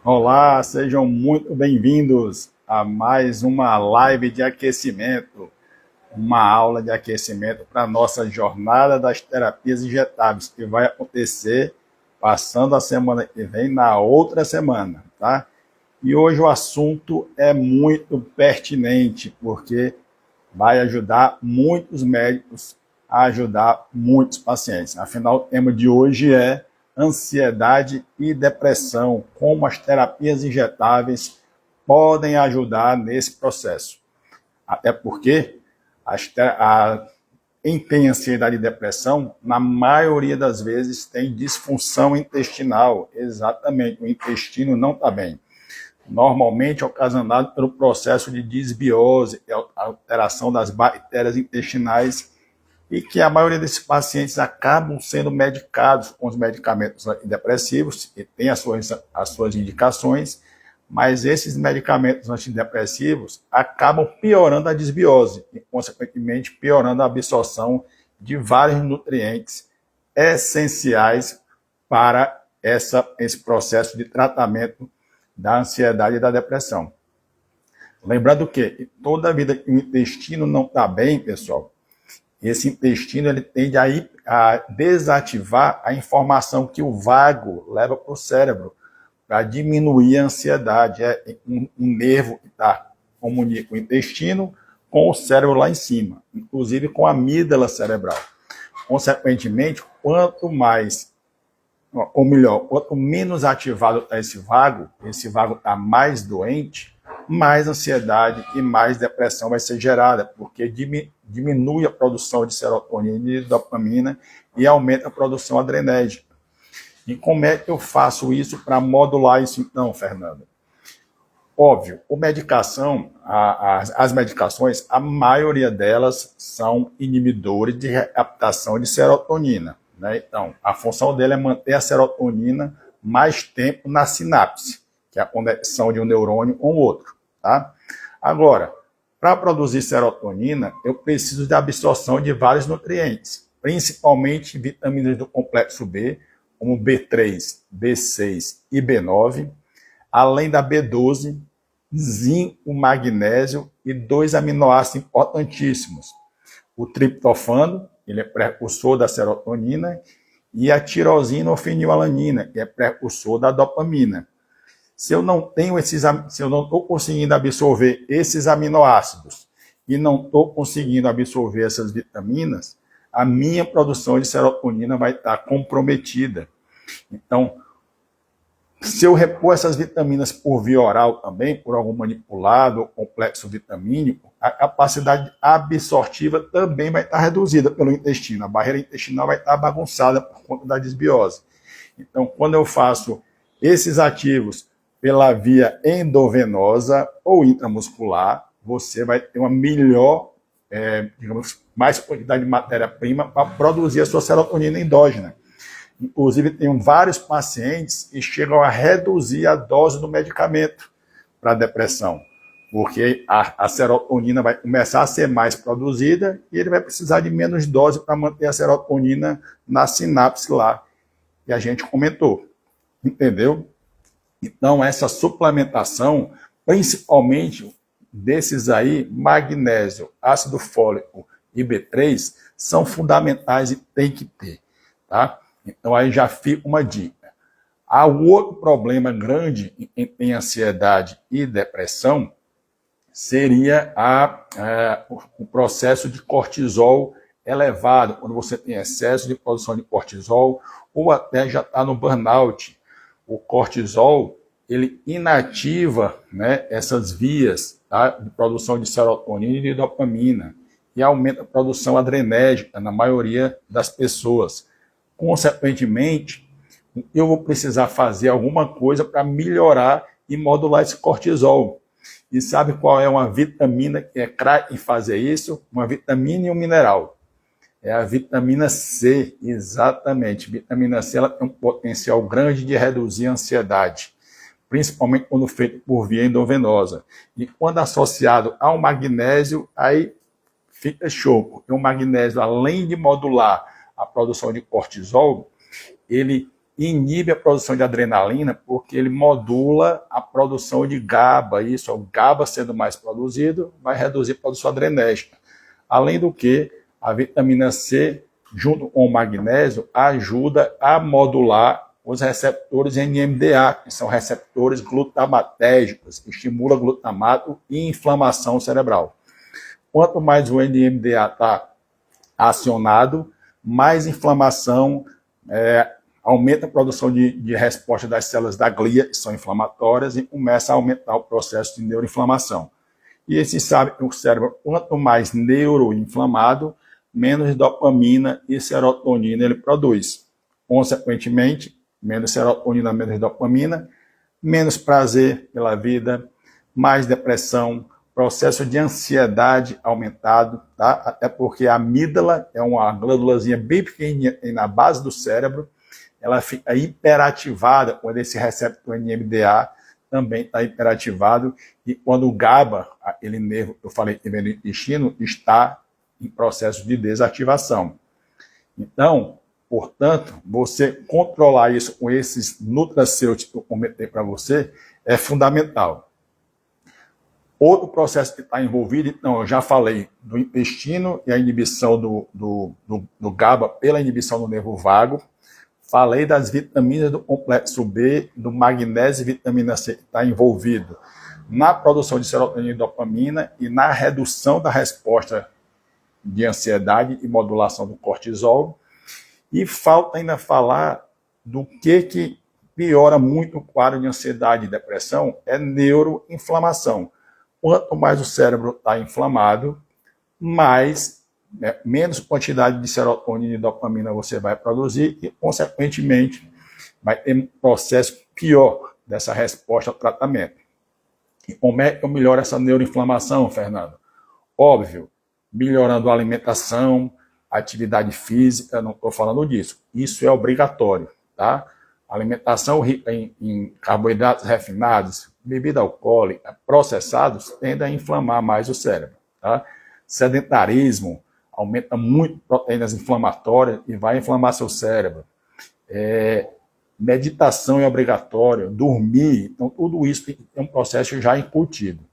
Olá, sejam muito bem-vindos a mais uma live de aquecimento, uma aula de aquecimento para a nossa jornada das terapias injetáveis, que vai acontecer passando a semana que vem na outra semana, tá? E hoje o assunto é muito pertinente, porque vai ajudar muitos médicos a ajudar muitos pacientes. Afinal, o tema de hoje é ansiedade e depressão, como as terapias injetáveis podem ajudar nesse processo. Até porque quem tem ansiedade e depressão, na maioria das vezes, tem disfunção intestinal. Exatamente, o intestino não está bem. Normalmente ocasionado pelo processo de disbiose, a alteração das bactérias intestinais, e que a maioria desses pacientes acabam sendo medicados com os medicamentos antidepressivos, e tem as suas indicações, mas esses medicamentos antidepressivos acabam piorando a disbiose e, consequentemente, piorando a absorção de vários nutrientes essenciais para esse processo de tratamento da ansiedade e da depressão. Lembrando que toda vida que o intestino não está bem, pessoal, esse intestino ele tende a desativar a informação que o vago leva para o cérebro para diminuir a ansiedade. É um nervo que comunica o intestino com o cérebro lá em cima, inclusive com a amígdala cerebral. Consequentemente, quanto mais, ou melhor, quanto menos ativado está esse vago está mais doente, mais ansiedade e mais depressão vai ser gerada, porque diminui a produção de serotonina e de dopamina e aumenta a produção adrenérgica. E como é que eu faço isso para modular isso então, Fernando? Óbvio, as medicações, a maioria delas são inibidores de recaptação de serotonina. Né? Então, a função dele é manter a serotonina mais tempo na sinapse, que é a conexão de um neurônio com o outro. Tá? Agora, para produzir serotonina, eu preciso de absorção de vários nutrientes, principalmente vitaminas do complexo B, como B3, B6 e B9, além da B12, zinco, magnésio e 2 aminoácidos importantíssimos. O triptofano, ele é precursor da serotonina, e a tirosina ou fenilalanina, que é precursor da dopamina. Se eu não estou conseguindo absorver esses aminoácidos e não estou conseguindo absorver essas vitaminas, a minha produção de serotonina vai estar comprometida. Então, se eu repor essas vitaminas por via oral também, por algum manipulado ou complexo vitamínico, a capacidade absortiva também vai estar reduzida pelo intestino. A barreira intestinal vai estar bagunçada por conta da disbiose. Então, quando eu faço esses ativos pela via endovenosa ou intramuscular, você vai ter uma melhor, mais quantidade de matéria-prima para produzir a sua serotonina endógena. Inclusive, tenho vários pacientes que chegam a reduzir a dose do medicamento para a depressão, porque a serotonina vai começar a ser mais produzida e ele vai precisar de menos dose para manter a serotonina na sinapse lá que a gente comentou. Entendeu? Então, essa suplementação, principalmente desses aí, magnésio, ácido fólico e B3, são fundamentais e tem que ter, tá? Então, aí já fica uma dica. Há um outro problema grande em quem tem ansiedade e depressão, seria o processo de cortisol elevado, quando você tem excesso de produção de cortisol, ou até já está no burnout. O cortisol, ele inativa, né, essas vias, tá, de produção de serotonina e de dopamina, e aumenta a produção adrenérgica na maioria das pessoas. Consequentemente, eu vou precisar fazer alguma coisa para melhorar e modular esse cortisol. E sabe qual é uma vitamina que é craque em fazer isso? Uma vitamina e um mineral. É a vitamina C, exatamente. A vitamina C ela tem um potencial grande de reduzir a ansiedade, principalmente quando feito por via endovenosa. E quando associado ao magnésio, aí fica show, porque o magnésio, além de modular a produção de cortisol, ele inibe a produção de adrenalina porque ele modula a produção de GABA. Isso, o GABA sendo mais produzido, vai reduzir a produção adrenérgica. Além do que, a vitamina C, junto com o magnésio, ajuda a modular os receptores NMDA, que são receptores glutamatérgicos, que estimulam glutamato e inflamação cerebral. Quanto mais o NMDA está acionado, mais inflamação, aumenta a produção de resposta das células da glia, que são inflamatórias, e começa a aumentar o processo de neuroinflamação. E se sabe que o cérebro, quanto mais neuroinflamado, menos dopamina e serotonina ele produz. Consequentemente, menos serotonina, menos dopamina, menos prazer pela vida, mais depressão, processo de ansiedade aumentado, tá? Até porque a amígdala é uma glândulazinha bem pequenininha na base do cérebro, ela fica hiperativada quando esse receptor NMDA também está hiperativado, e quando o GABA, aquele nervo que eu falei que vem do intestino, está em processo de desativação. Então, portanto, você controlar isso com esses nutracêuticos que eu comentei para você é fundamental. Outro processo que está envolvido, então, eu já falei do intestino e a inibição do GABA pela inibição do nervo vago. Falei das vitaminas do complexo B, do magnésio e vitamina C, que está envolvido na produção de serotonina e dopamina e na redução da resposta de ansiedade e modulação do cortisol. E falta ainda falar do que piora muito o quadro de ansiedade e depressão, é neuroinflamação. Quanto mais o cérebro está inflamado, menos quantidade de serotonina e dopamina você vai produzir e, consequentemente, vai ter um processo pior dessa resposta ao tratamento. E como é que eu melhoro essa neuroinflamação, Fernando? Óbvio, melhorando a alimentação, atividade física, não estou falando disso. Isso é obrigatório, tá? Alimentação rica em carboidratos refinados, bebida alcoólica, processados, tende a inflamar mais o cérebro, tá? Sedentarismo aumenta muito proteínas inflamatórias e vai inflamar seu cérebro. Meditação é obrigatório, dormir, então tudo isso tem um processo já incutido.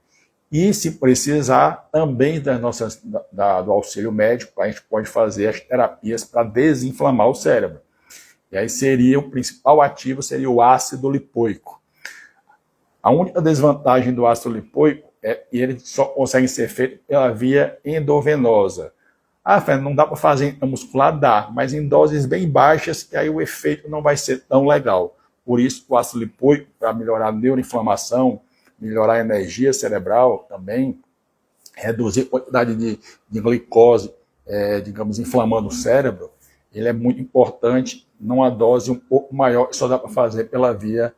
E, se precisar, também do auxílio médico, a gente pode fazer as terapias para desinflamar o cérebro. E aí o principal ativo seria o ácido lipoico. A única desvantagem do ácido lipoico é que ele só consegue ser feito pela via endovenosa. Fernando, não dá para fazer em muscular? Dá, mas em doses bem baixas, que aí o efeito não vai ser tão legal. Por isso, o ácido lipoico, para melhorar a neuroinflamação, melhorar a energia cerebral também, reduzir a quantidade de glicose, digamos, inflamando o cérebro, ele é muito importante numa dose um pouco maior, que só dá para fazer pela via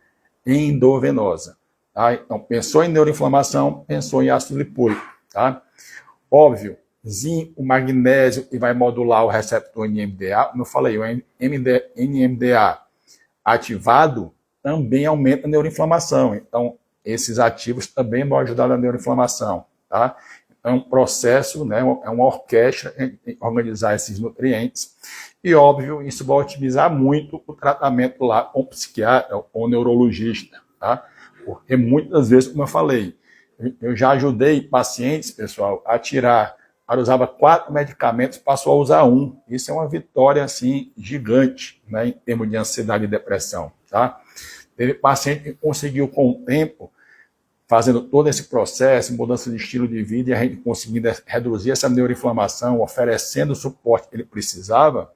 endovenosa. Tá? Então, pensou em neuroinflamação, pensou em ácido lipoico. Tá? Óbvio, zinco, magnésio, que vai modular o receptor NMDA, como eu falei, o NMDA ativado também aumenta a neuroinflamação. Então, esses ativos também vão ajudar na neuroinflamação, tá? Então, é um processo, né, é uma orquestra, organizar esses nutrientes. E, óbvio, isso vai otimizar muito o tratamento lá com o psiquiatra ou neurologista, tá? Porque muitas vezes, como eu falei, eu já ajudei pacientes, pessoal, a tirar, usava 4 medicamentos, passou a usar 1. Isso é uma vitória, assim, gigante, né, em termos de ansiedade e depressão, tá? Teve paciente que conseguiu, com o tempo, fazendo todo esse processo, mudança de estilo de vida, e a gente conseguindo reduzir essa neuroinflamação, oferecendo o suporte que ele precisava,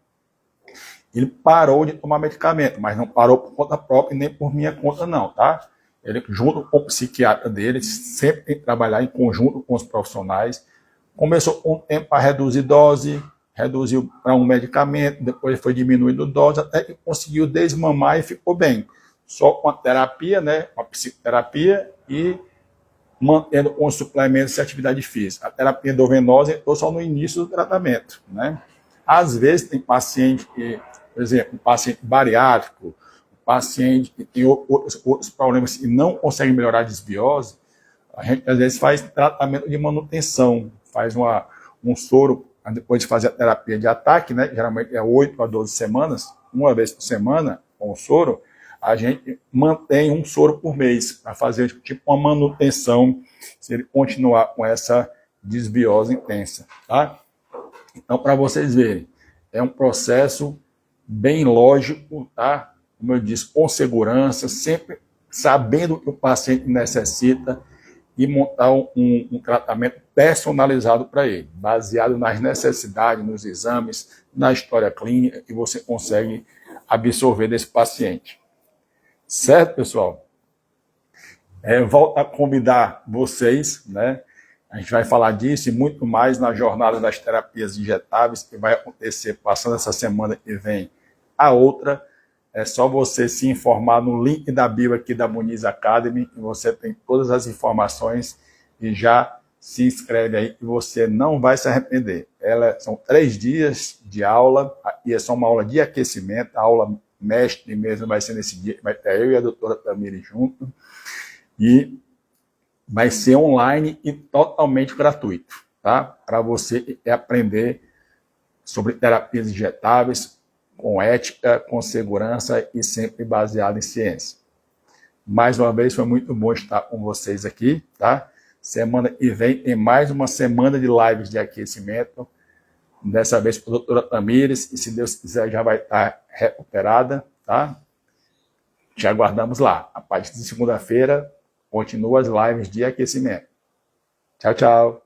ele parou de tomar medicamento, mas não parou por conta própria e nem por minha conta não, tá? Ele, junto com o psiquiatra dele, sempre tem que trabalhar em conjunto com os profissionais. Começou com o tempo a reduzir dose, reduziu para um medicamento, depois foi diminuindo dose, até que conseguiu desmamar e ficou bem. Só com a terapia, né, com a psicoterapia e mantendo com os suplementos e atividade física. A terapia endovenosa entrou só no início do tratamento, né? Às vezes tem paciente que, por exemplo, um paciente bariátrico, um paciente que tem outros problemas e não consegue melhorar a desbiose, a gente às vezes faz tratamento de manutenção, faz um soro, depois de fazer a terapia de ataque, né? Geralmente é 8 a 12 semanas, uma vez por semana com o soro, a gente mantém um soro por mês para fazer tipo uma manutenção se ele continuar com essa desbiose intensa, tá? Então, para vocês verem, é um processo bem lógico, tá? Como eu disse, com segurança, sempre sabendo o que o paciente necessita e montar um tratamento personalizado para ele, baseado nas necessidades, nos exames, na história clínica que você consegue absorver desse paciente. Certo, pessoal? Volto a convidar vocês, né? A gente vai falar disso e muito mais na jornada das terapias injetáveis, que vai acontecer passando essa semana que vem a outra. É só você se informar no link da bio aqui da Muniz Academy, e você tem todas as informações e já se inscreve aí, que você não vai se arrepender. São 3 dias de aula, e é só uma aula de aquecimento, a aula mestre mesmo vai ser nesse dia, vai ter eu e a doutora Tamires junto, e vai ser online e totalmente gratuito, tá? Para você aprender sobre terapias injetáveis, com ética, com segurança e sempre baseado em ciência. Mais uma vez, foi muito bom estar com vocês aqui, tá? Semana que vem tem mais uma semana de lives de aquecimento, dessa vez com a doutora Tamires, e se Deus quiser já vai estar recuperada, tá? Te aguardamos lá. A partir de segunda-feira, continua as lives de aquecimento. Tchau, tchau.